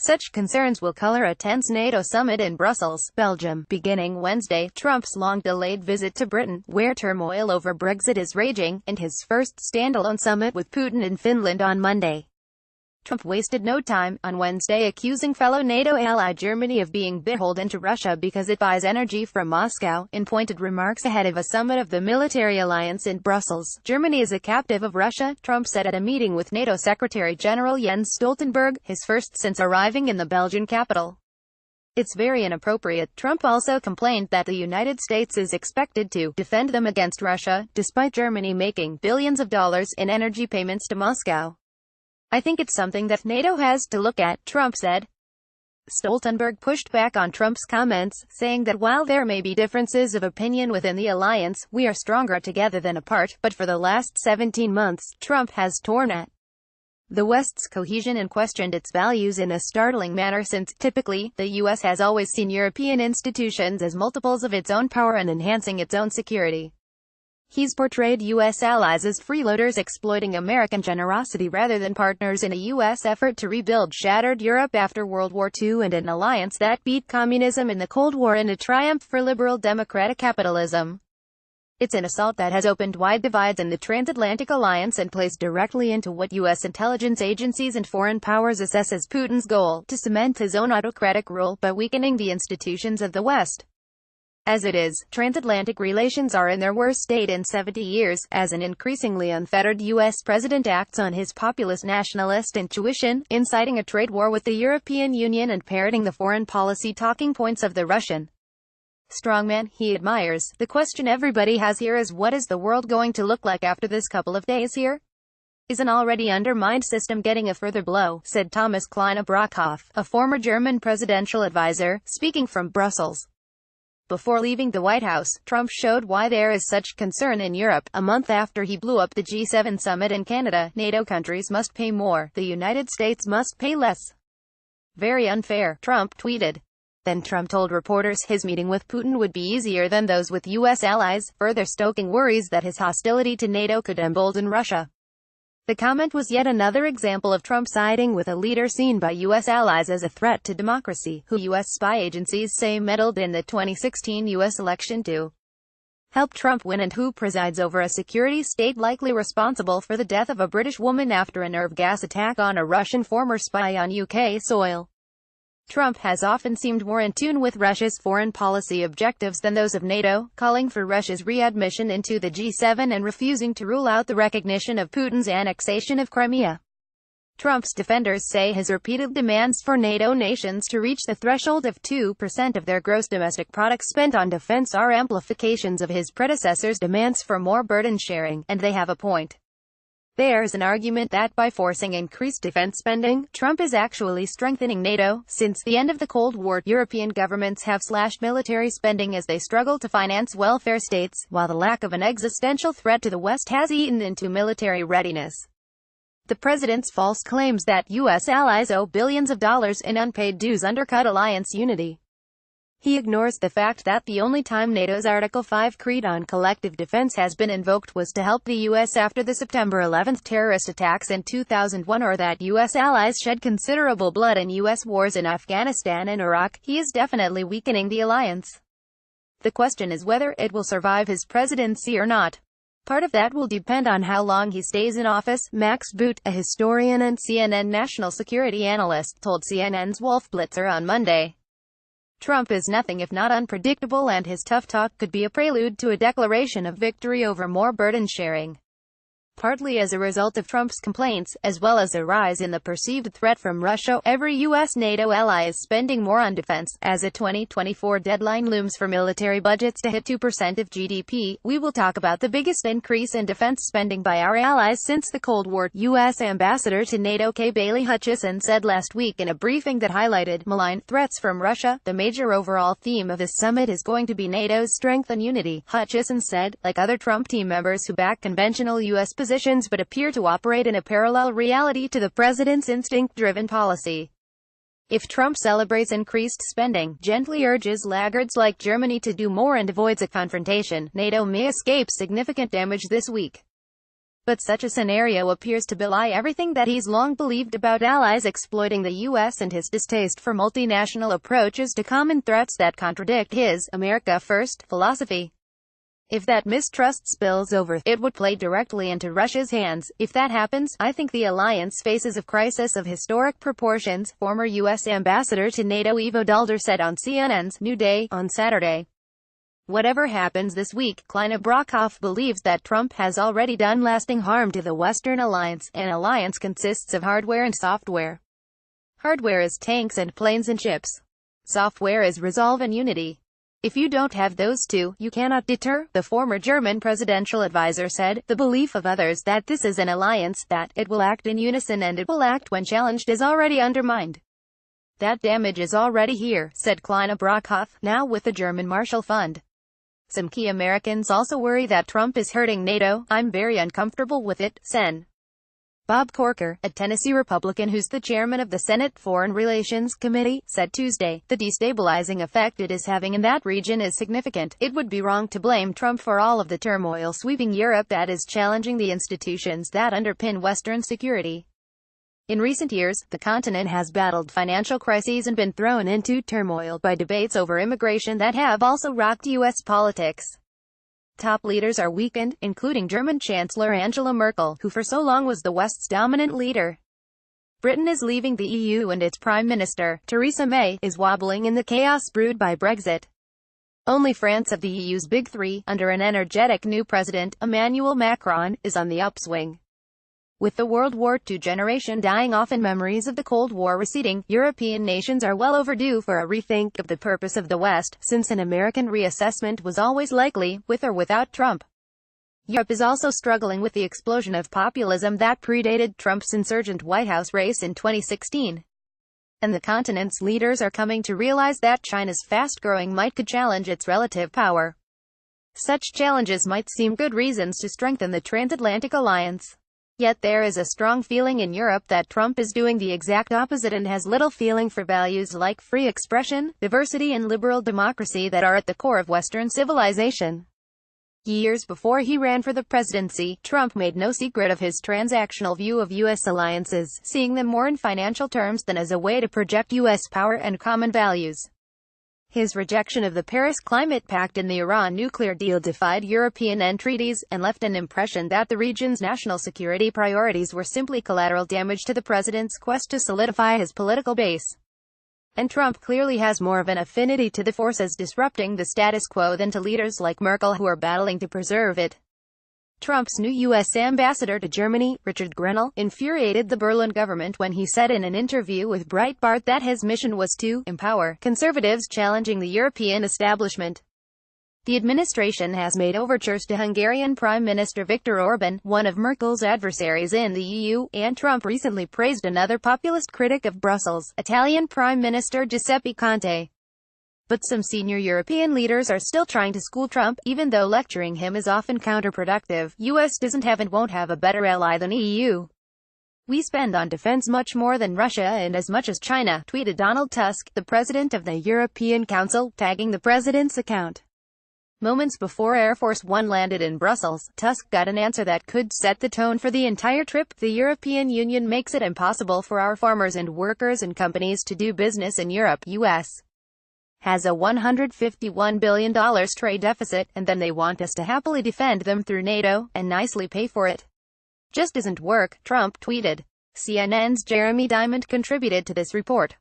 Such concerns will color a tense NATO summit in Brussels, Belgium, beginning Wednesday, Trump's long-delayed visit to Britain, where turmoil over Brexit is raging, and his first standalone summit with Putin in Finland on Monday. Trump wasted no time, on Wednesday, accusing fellow NATO ally Germany of being beholden to Russia because it buys energy from Moscow, in pointed remarks ahead of a summit of the military alliance in Brussels. Germany is a captive of Russia, Trump said at a meeting with NATO Secretary-General Jens Stoltenberg, his first since arriving in the Belgian capital. It's very inappropriate. Trump also complained that the United States is expected to defend them against Russia, despite Germany making billions of dollars in energy payments to Moscow. I think it's something that NATO has to look at, Trump said. Stoltenberg pushed back on Trump's comments, saying that while there may be differences of opinion within the alliance, we are stronger together than apart, but for the last 17 months, Trump has torn at the West's cohesion and questioned its values in a startling manner since, typically, the U.S. has always seen European institutions as multiples of its own power and enhancing its own security. He's portrayed U.S. allies as freeloaders exploiting American generosity rather than partners in a U.S. effort to rebuild shattered Europe after World War II and an alliance that beat communism in the Cold War in a triumph for liberal democratic capitalism. It's an assault that has opened wide divides in the transatlantic alliance and plays directly into what U.S. intelligence agencies and foreign powers assess as Putin's goal, to cement his own autocratic rule by weakening the institutions of the West. As it is, transatlantic relations are in their worst state in 70 years, as an increasingly unfettered U.S. president acts on his populist nationalist intuition, inciting a trade war with the European Union and parroting the foreign policy talking points of the Russian strongman he admires. The question everybody has here is, what is the world going to look like after this couple of days here? Is an already undermined system getting a further blow, said Thomas Kleine-Brockhoff, a former German presidential advisor, speaking from Brussels. Before leaving the White House, Trump showed why there is such concern in Europe. A month after he blew up the G7 summit in Canada, NATO countries must pay more, the United States must pay less. Very unfair, Trump tweeted. Then Trump told reporters his meeting with Putin would be easier than those with U.S. allies, further stoking worries that his hostility to NATO could embolden Russia. The comment was yet another example of Trump siding with a leader seen by U.S. allies as a threat to democracy, who U.S. spy agencies say meddled in the 2016 U.S. election to help Trump win and who presides over a security state likely responsible for the death of a British woman after a nerve gas attack on a Russian former spy on UK soil. Trump has often seemed more in tune with Russia's foreign policy objectives than those of NATO, calling for Russia's readmission into the G7 and refusing to rule out the recognition of Putin's annexation of Crimea. Trump's defenders say his repeated demands for NATO nations to reach the threshold of 2% of their gross domestic product spent on defense are amplifications of his predecessor's demands for more burden sharing, and they have a point. There's an argument that by forcing increased defense spending, Trump is actually strengthening NATO. Since the end of the Cold War, European governments have slashed military spending as they struggle to finance welfare states, while the lack of an existential threat to the West has eaten into military readiness. The president's false claims that U.S. allies owe billions of dollars in unpaid dues undercut alliance unity. He ignores the fact that the only time NATO's Article 5 Creed on collective defense has been invoked was to help the U.S. after the September 11 terrorist attacks in 2001, or that U.S. allies shed considerable blood in U.S. wars in Afghanistan and Iraq. He is definitely weakening the alliance. The question is whether it will survive his presidency or not. Part of that will depend on how long he stays in office, Max Boot, a historian and CNN national security analyst, told CNN's Wolf Blitzer on Monday. Trump is nothing if not unpredictable, and his tough talk could be a prelude to a declaration of victory over more burden sharing. Partly as a result of Trump's complaints, as well as a rise in the perceived threat from Russia, every U.S. NATO ally is spending more on defense. As a 2024 deadline looms for military budgets to hit 2% of GDP, we will talk about the biggest increase in defense spending by our allies since the Cold War, U.S. Ambassador to NATO Kay Bailey Hutchison said last week in a briefing that highlighted malign threats from Russia. The major overall theme of this summit is going to be NATO's strength and unity, Hutchison said. Like other Trump team members who back conventional U.S. positions but appear to operate in a parallel reality to the president's instinct-driven policy. If Trump celebrates increased spending, gently urges laggards like Germany to do more and avoids a confrontation, NATO may escape significant damage this week. But such a scenario appears to belie everything that he's long believed about allies exploiting the U.S. and his distaste for multinational approaches to common threats that contradict his America First philosophy. If that mistrust spills over, it would play directly into Russia's hands. If that happens, I think the alliance faces a crisis of historic proportions, former U.S. Ambassador to NATO Ivo Dulder said on CNN's New Day on Saturday. Whatever happens this week, Kleine Brockhoff believes that Trump has already done lasting harm to the Western alliance. An alliance consists of hardware and software. Hardware is tanks and planes and ships. Software is resolve and unity. If you don't have those two, you cannot deter, the former German presidential advisor said. The belief of others that this is an alliance, that it will act in unison and it will act when challenged is already undermined. That damage is already here, said Kleine Brockhoff, now with the German Marshall Fund. Some key Americans also worry that Trump is hurting NATO. I'm very uncomfortable with it, Sen. Bob Corker, a Tennessee Republican who's the chairman of the Senate Foreign Relations Committee, said Tuesday, the destabilizing effect it is having in that region is significant. It would be wrong to blame Trump for all of the turmoil sweeping Europe that is challenging the institutions that underpin Western security. In recent years, the continent has battled financial crises and been thrown into turmoil by debates over immigration that have also rocked U.S. politics. Top leaders are weakened, including German Chancellor Angela Merkel, who for so long was the West's dominant leader. Britain is leaving the EU and its Prime Minister, Theresa May, is wobbling in the chaos brewed by Brexit. Only France of the EU's Big Three, under an energetic new president, Emmanuel Macron, is on the upswing. With the World War II generation dying off and memories of the Cold War receding, European nations are well overdue for a rethink of the purpose of the West, since an American reassessment was always likely, with or without Trump. Europe is also struggling with the explosion of populism that predated Trump's insurgent White House race in 2016. And the continent's leaders are coming to realize that China's fast-growing might could challenge its relative power. Such challenges might seem good reasons to strengthen the transatlantic alliance. Yet there is a strong feeling in Europe that Trump is doing the exact opposite and has little feeling for values like free expression, diversity and liberal democracy that are at the core of Western civilization. Years before he ran for the presidency, Trump made no secret of his transactional view of U.S. alliances, seeing them more in financial terms than as a way to project U.S. power and common values. His rejection of the Paris Climate Pact and the Iran nuclear deal defied European entreaties, and left an impression that the region's national security priorities were simply collateral damage to the president's quest to solidify his political base. And Trump clearly has more of an affinity to the forces disrupting the status quo than to leaders like Merkel who are battling to preserve it. Trump's new U.S. ambassador to Germany, Richard Grenell, infuriated the Berlin government when he said in an interview with Breitbart that his mission was to empower conservatives challenging the European establishment. The administration has made overtures to Hungarian Prime Minister Viktor Orban, one of Merkel's adversaries in the EU, and Trump recently praised another populist critic of Brussels, Italian Prime Minister Giuseppe Conte. But some senior European leaders are still trying to school Trump, even though lecturing him is often counterproductive. US doesn't have and won't have a better ally than EU. We spend on defense much more than Russia and as much as China, tweeted Donald Tusk, the president of the European Council, tagging the president's account. Moments before Air Force One landed in Brussels, Tusk got an answer that could set the tone for the entire trip. The European Union makes it impossible for our farmers and workers and companies to do business in Europe. US has a $151 billion trade deficit, and then they want us to happily defend them through NATO, and nicely pay for it. Just doesn't work, Trump tweeted. CNN's Jeremy Diamond contributed to this report.